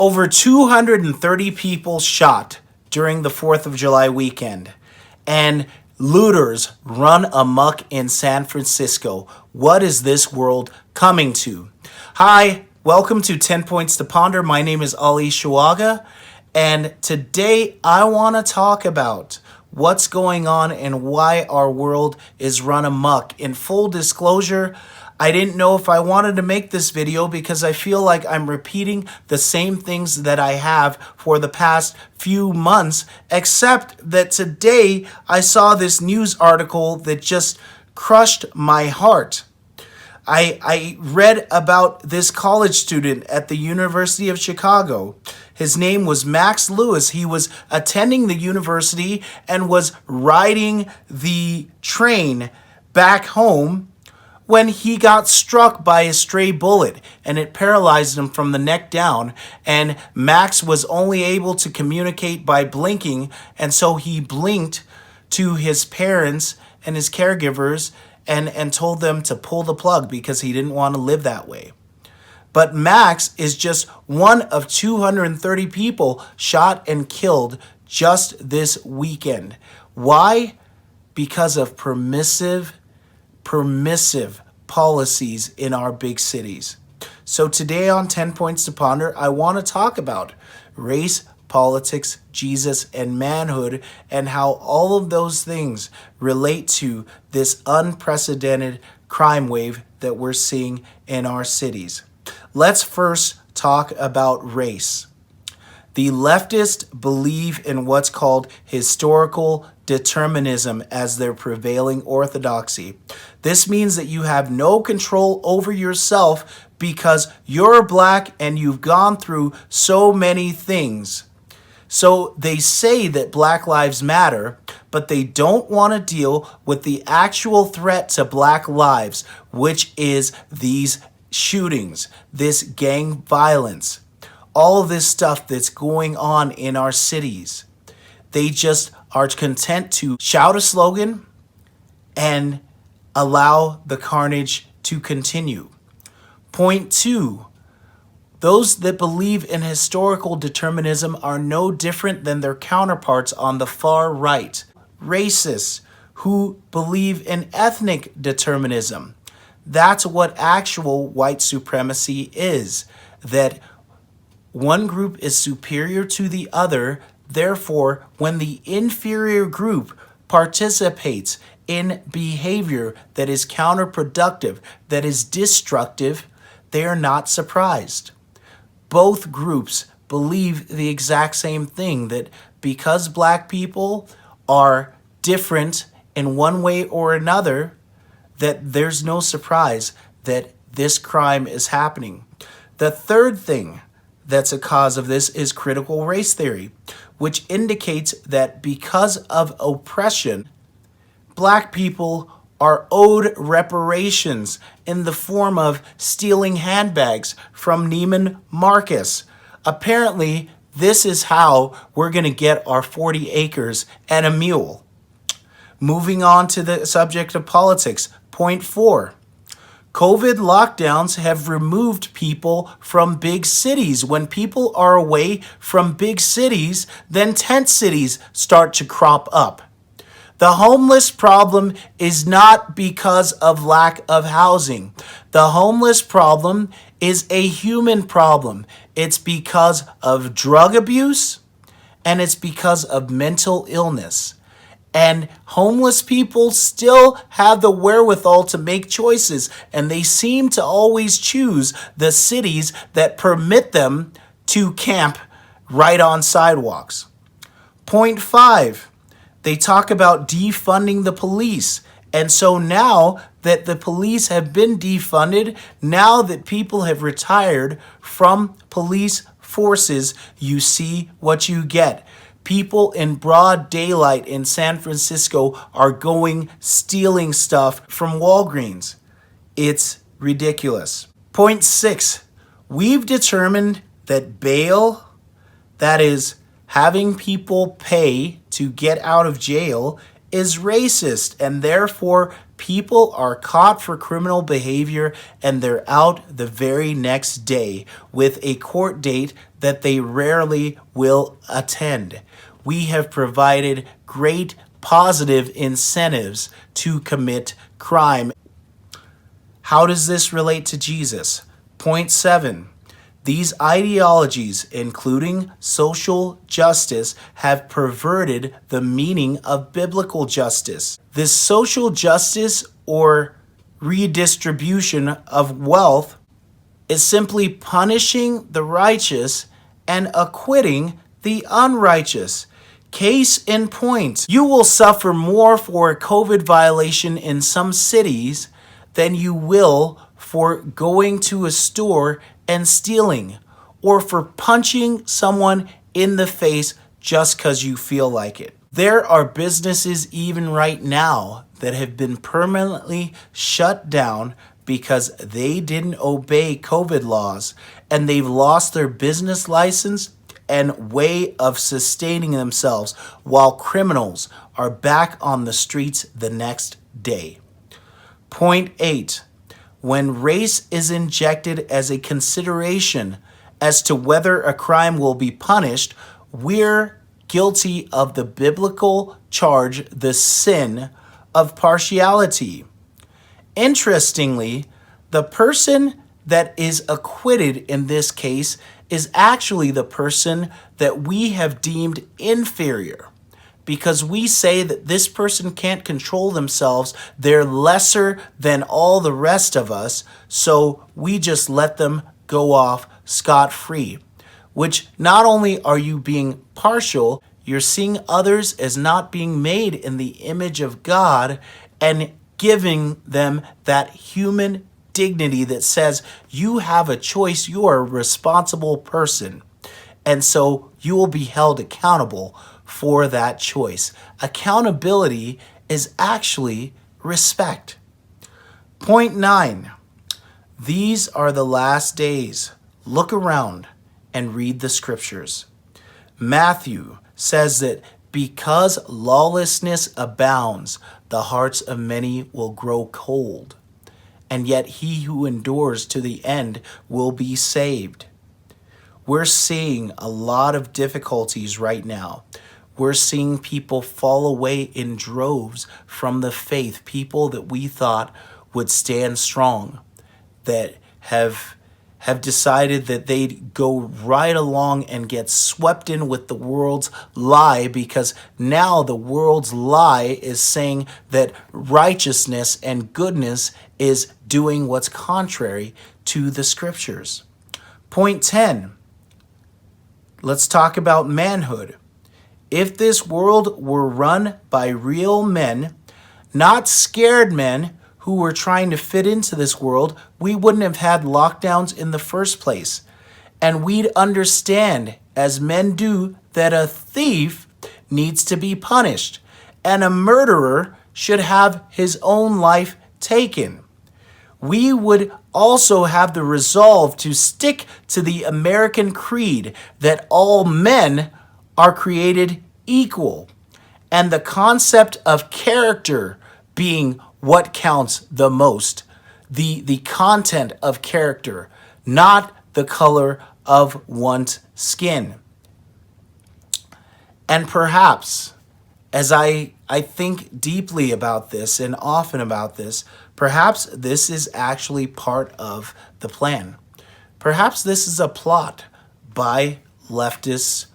Over 230 people shot during the 4th of July weekend, and looters run amok in San Francisco. What is this world coming to? Hi, welcome to 10 Points to Ponder. My name is Ali Shuaga, and today I want to talk about what's going on and why our world is run amok. In full disclosure, I didn't know if I wanted to make this video because I feel like I'm repeating the same things that I have for the past few months, except that today I saw this news article that just crushed my heart. I read about this college student at the University of Chicago. His name was Max Lewis. He was attending the university and was riding the train back home when he got struck by a stray bullet, and it paralyzed him from the neck down, and Max was only able to communicate by blinking, and so he blinked to his parents and his caregivers and told them to pull the plug because he didn't want to live that way. But Max is just one of 230 people shot and killed just this weekend. Why? Because of permissive policies in our big cities. So today on 10 Points to Ponder, I want to talk about race, politics, Jesus, and manhood, and how all of those things relate to this unprecedented crime wave that we're seeing in our cities. Let's first talk about race. The leftists believe in what's called historical determinism as their prevailing orthodoxy. This means that you have no control over yourself because you're black and you've gone through so many things. So they say that Black Lives Matter, but they don't want to deal with the actual threat to black lives, which is these shootings, this gang violence, all this stuff that's going on in our cities. They just are content to shout a slogan and allow the carnage to continue. Point two, those that believe in historical determinism are no different than their counterparts on the far right. Racists who believe in ethnic determinism. That's what actual white supremacy is, that one group is superior to the other. Therefore, when the inferior group participates in behavior that is counterproductive, that is destructive, they are not surprised. Both groups believe the exact same thing, that because black people are different in one way or another, that there's no surprise that this crime is happening. The third thing that's a cause of this is critical race theory, which indicates that because of oppression, black people are owed reparations in the form of stealing handbags from Neiman Marcus. Apparently, this is how we're going to get our 40 acres and a mule. Moving on to the subject of politics, point four. COVID lockdowns have removed people from big cities. When people are away from big cities, then tent cities start to crop up. The homeless problem is not because of lack of housing. The homeless problem is a human problem. It's because of drug abuse and it's because of mental illness. And homeless people still have the wherewithal to make choices, and they seem to always choose the cities that permit them to camp right on sidewalks. Point five, they talk about defunding the police. And so now that the police have been defunded, now that people have retired from police forces, you see what you get. People in broad daylight in San Francisco are stealing stuff from Walgreens. It's ridiculous. Point six, we've determined that bail, that is having people pay to get out of jail, is racist, and therefore People are caught for criminal behavior and they're out the very next day with a court date that they rarely will attend. We have provided great positive incentives to commit crime. How does this relate to Jesus? Point 7. These ideologies, including social justice, have perverted the meaning of biblical justice. This social justice or redistribution of wealth is simply punishing the righteous and acquitting the unrighteous. Case in point, you will suffer more for a COVID violation in some cities than you will for going to a store and stealing, or for punching someone in the face just because you feel like it. There are businesses even right now that have been permanently shut down because they didn't obey COVID laws and they've lost their business license and way of sustaining themselves while criminals are back on the streets the next day. Point 8. When race is injected as a consideration as to whether a crime will be punished, we're guilty of the biblical charge, the sin of partiality. Interestingly, the person that is acquitted in this case is actually the person that we have deemed inferior, because we say that this person can't control themselves, they're lesser than all the rest of us, so we just let them go off scot-free. Which not only are you being partial, you're seeing others as not being made in the image of God and giving them that human dignity that says you have a choice, you are a responsible person, and so you will be held accountable for that choice. Accountability is actually respect. Point 9. These are the last days. Look around and read the scriptures. Matthew says that because lawlessness abounds, the hearts of many will grow cold, and yet he who endures to the end will be saved. We're seeing a lot of difficulties right now. We're seeing people fall away in droves from the faith, people that we thought would stand strong, that have decided that they'd go right along and get swept in with the world's lie, because now the world's lie is saying that righteousness and goodness is doing what's contrary to the scriptures. Point 10. Let's talk about manhood. If this world were run by real men, not scared men who were trying to fit into this world, we wouldn't have had lockdowns in the first place. And we'd understand, as men do, that a thief needs to be punished and a murderer should have his own life taken. We would also have the resolve to stick to the American creed that all men are created equal, and the concept of character being what counts the most, the content of character, not the color of one's skin. And perhaps, as I think deeply about this and often about this, perhaps this is actually part of the plan. Perhaps this is a plot by leftists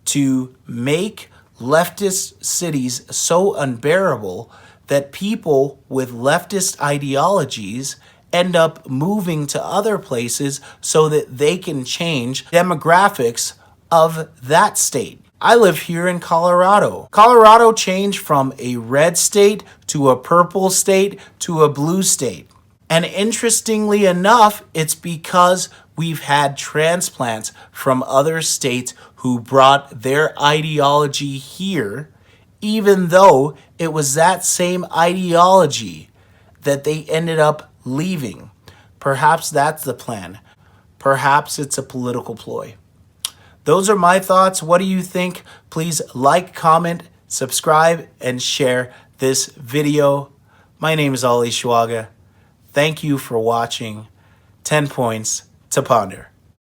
to make leftist cities so unbearable that people with leftist ideologies end up moving to other places so that they can change demographics of that state. I live here in Colorado. Colorado changed from a red state to a purple state to a blue state. And interestingly enough, it's because we've had transplants from other states who brought their ideology here, even though it was that same ideology that they ended up leaving. Perhaps that's the plan. Perhaps it's a political ploy. Those are my thoughts. What do you think? Please like, comment, subscribe, and share this video. My name is Ali Schwaga. Thank you for watching 10 Points to Ponder.